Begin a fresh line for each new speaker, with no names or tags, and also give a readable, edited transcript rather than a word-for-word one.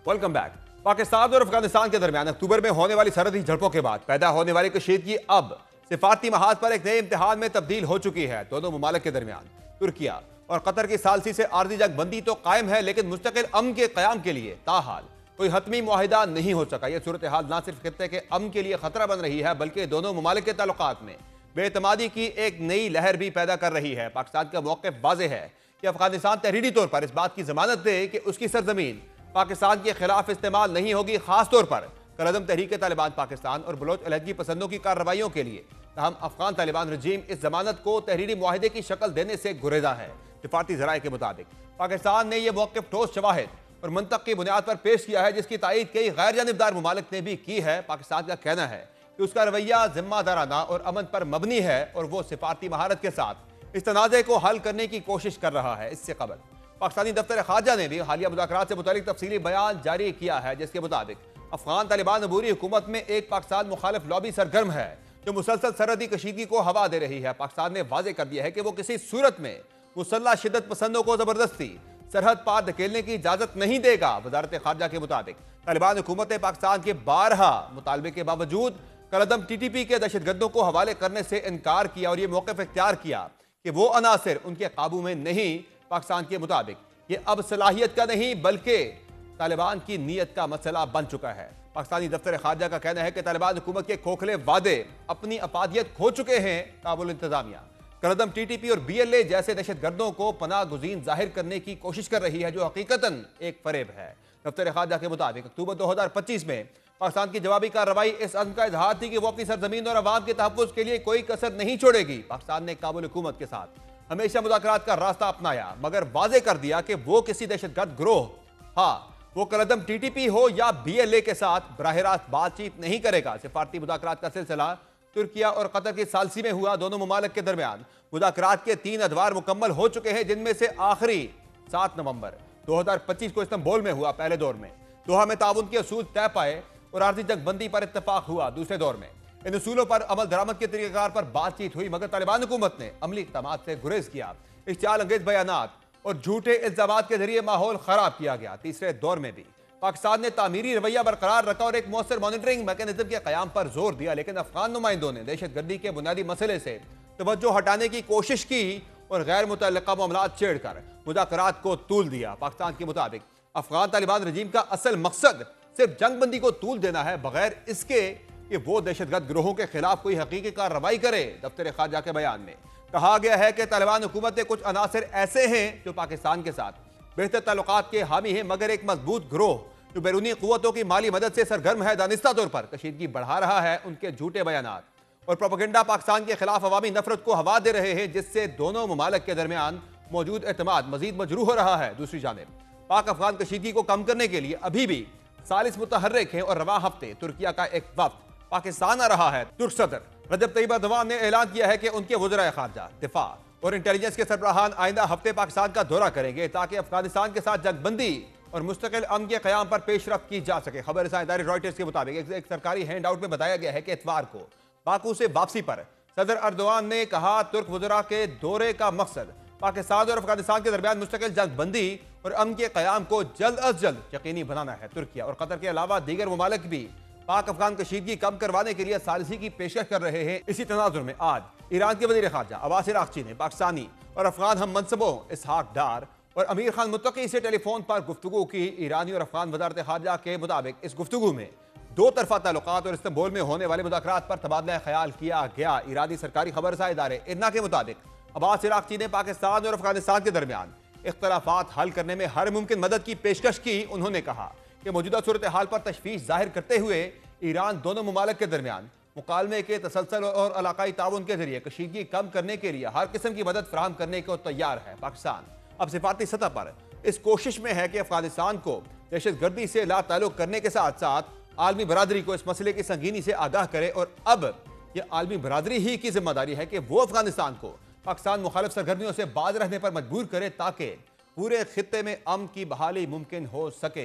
Welcome back. Pakistan और अफगानिस्तान के दरमियान अक्टूबर में होने वाली सरहदी झड़पों के बाद पैदा होने वाली कशीदगी अब सिफारती महाज पर एक नए इम्तिहान में तब्दील हो चुकी है। दोनों ममालिक के दरमियान तुर्किया और कतर की सालसी से आर्जी जंग बंदी तो कायम है, लेकिन मुस्तकिल अमन के कयाम के लिए ताहाल कोई हतमी मुआहिदा नहीं हो सका। यह सूरत हाल न सिर्फ खित्ते के अमन के लिए खतरा बन रही है, बल्कि दोनों ममालिक के ताल्लुकात में बेतमादी की एक नई लहर भी पैदा कर रही है। पाकिस्तान का मौक़िफ़ वाज़ेह है कि अफगानिस्तान तहरीरी तौर पर इस बात की जमानत दे कि उसकी सरजमीन पाकिस्तान के खिलाफ इस्तेमाल नहीं होगी, खासतौर पर कलअदम तहरीक तालिबान पाकिस्तान और बलोच अलहदगी पसंदों की कार्रवाइयों के लिए। तहम अफगान तालिबान रजीम इस जमानत को तहरीरी मुआहिदे की शक्ल देने से गुरेजा है। सिफारती ज़राए के मुताबिक पाकिस्तान ने यह मौक़िफ़ ठोस शवाहिद और मंतक़ की बुनियाद पर पेश किया है, जिसकी तायीद कई गैर जानिबदार ममालिक ने भी की है। पाकिस्तान का कहना है कि उसका रवैया जिम्मेदाराना और अमन पर मबनी है और वो सिफारती महारत के साथ इस तनाज़े को हल करने की कोशिश कर रहा है। इससे कबल पाकिस्तानी दफ्तर खारजा ने भी हालिया मुज़ाकरात से मुतालिक तफसीली बयान जारी किया है, जिसके मुताबिक अफगान तालिबान अबूरी हुकूमत में एक पाकिस्तान मुखालिफ लॉबी सरगर्म है जो मुसलसल सरहदी कशीदगी को हवा दे रही है। पाकिस्तान ने वाज़ेह कर दिया है कि वो किसी सूरत में मुसल्लह शिद्दत पसंदों को जबरदस्ती सरहद पार धकेलने की इजाजत नहीं देगा। वजारत खारजा के मुताबिक तालिबान हुकूमत ने पाकिस्तान के 12 मुतालबे के बावजूद कलअदम TTP के दहशतगर्दों को हवाले करने से इनकार किया और यह मौक़िफ़ इख्तियार किया कि वो अनासिर उनके काबू में नहीं। पाकिस्तान के मुताबिक ये अब सलाहियत का नहीं बल्कि तालिबान की नीयत का मसला बन चुका है। पाकिस्तानी दफ्तर खारजा का कहना है कि तालिबान हुकूमत के खोखले वादे अपनी अपादियत खो चुके हैं। काबुल इंतजामिया कलअदम TTP और BLA जैसे दहशतगर्दों को पनाह गुज़ीन जाहिर करने की कोशिश कर रही है, जो हकीकतन एक फरेब है। दफ्तर खारजा के मुताबिक अक्टूबर 2025 में पाकिस्तान की जवाबी कार्रवाई इस अज़्म का इजहार थी कि वो अपनी सरजमीन और अवाम के तहफ़्फ़ुज़ के लिए कोई कसर नहीं छोड़ेगी। पाकिस्तान ने काबुल हुकूमत के साथ हमेशा मुज़ाकरात का रास्ता अपनाया, मगर वाज़ेह कर दिया कि वो किसी दहशतगर्द गिरोह, वो कलअदम TTP हो या BLA के साथ बराह रास्त बातचीत नहीं करेगा। सिफारती मुज़ाकरात का सिलसिला तुर्किया और कतर की सालसी में हुआ। दोनों ममालिक के दरमियान मुज़ाकरात के 3 अदवार मुकम्मल हो चुके हैं, जिनमें से आखिरी 7 नवंबर 2025 को इस्तांबुल में हुआ। पहले दौर में दोहा में ताउन के असूल तय पाए और आर्जी जंग बंदी पर इत्तफाक हुआ। दूसरे दौर में इन उसूलों पर अमल दरामद के तरीक़ेकार पर बातचीत हुई, मगर तालिबान हुकूमत ने अमली इक़दामात से गुरेज किया। इश्तियाल अंगेज बयानात और झूठे इल्ज़ामात के जरिए माहौल खराब किया गया। तीसरे दौर में भी पाकिस्तान ने तामीरी रवैया बरकरार रखा और एक मौसर मॉनिटरिंग मैकेनिज्म के क़याम पर जोर दिया, लेकिन अफगान नुमाइंदों ने दहशतगर्दी के बुनियादी मसले से तवज्जो हटाने की कोशिश की और गैर मुतल्लिक़ा मामलात छेड़कर मुज़ाकरात को तूल दिया। पाकिस्तान के मुताबिक अफगान तालिबान रजीम का असल मकसद सिर्फ जंग बंदी को तूल देना है, बगैर इसके कि वो दहशतगर्द गिरोहों के खिलाफ कोई हकीकी कार्रवाई करे। दफ्तर खारजा के बयान में कहा गया है कि तालिबान हुकूमत के कुछ अनासिर ऐसे हैं जो पाकिस्तान के साथ बेहतर ताल्लुकात के हामी हैं, मगर एक मजबूत गिरोह जो बैरूनी क़ुव्वतों की माली मदद से सरगर्म है, दानिस्ता तौर पर कशीदगी बढ़ा रहा है। उनके झूठे बयानात और प्रोपेगेंडा पाकिस्तान के खिलाफ अवामी नफरत को हवा दे रहे हैं, जिससे दोनों ममालिक के दरमियान मौजूद एतमाद मजीद मजरूह हो रहा है। दूसरी जानिब पाक अफगान कशीदगी को कम करने के लिए अभी भी सालिस मुतहर्रिक हैं और रवा हफ्ते तुर्किया का एक वफ्द पाकिस्तान आ रहा है। तुर्क सदर रजब तैयब एर्दोगान ने ऐलान किया है कि उनके वज़राए खारजा, दिफा और इंटेलिजेंस के सरबराहान आइंदा हफ्ते पाकिस्तान का दौरा करेंगे, ताकि अफगानिस्तान के साथ जंगबंदी और मुस्तकिल अमन के क़याम पर पेशरफ्त की जा सके। खबर रसां इदारे रॉयटर्स के मुताबिक एक सरकारी हैंड आउट में बताया गया है कि इतवार को बाकू से वापसी पर सदर एर्दोगान ने कहा, तुर्क वज़रा के दौरे का मकसद पाकिस्तान और अफगानिस्तान के दरमियान मुस्तकिल जंग बंदी और अमन के क़याम को जल्द अज जल्द यकीनी बनाना है। तुर्किया और कतर के अलावा दीगर ममालिक भी पाक अफगान कशीदगी कम करवाने के लिए सालिसी की पेशकश कर रहे हैं। इसी तनाजुर में आज ईरान के वज़ीर ख़ारजा अब्बास अराग़ची ने पाकिस्तानी और अफगान हम मनसबों इसहाक डार और अमीर खान मुत्तकी से टेलीफोन पर गुफ्तगू की। ईरानी और अफगान वज़ारत ख़ारजा के मुताबिक इस गुफ्तगू में दो तरफा ताल्लुकात और इस्तांबुल में होने वाले मुज़ाकरात पर तबादला ख्याल किया गया। ईरानी सरकारी खबर रसां इदारे इरना के मुताबिक अब्बास अराग़ची ने पाकिस्तान और अफगानिस्तान के दरमियान इख्तलाफात हल करने में हर मुमकिन मदद की पेशकश की। उन्होंने कहा कि मौजूदा सूरत हाल पर तशवीश जाहिर करते हुए ईरान दोनों ममालिक के दरमियान मुकालमे के तसलसल और इलाकाई ताउन के जरिए कशीदगी कम करने के लिए हर किस्म की मदद फराहम करने को तैयार है। पाकिस्तान अब सिफारती सतह पर इस कोशिश में है कि अफगानिस्तान को दहशतगर्दी से ला ताल्लुक करने के साथ साथ आलमी बरादरी को इस मसले की संगीनी से आगाह करे। और अब यह आलमी बरादरी ही की जिम्मेदारी है कि वो अफगानिस्तान को पाकिस्तान मुखालिफ सरगर्मियों से बाज रहने पर मजबूर करे, ताकि पूरे खित्ते में अमन की बहाली मुमकिन हो सके।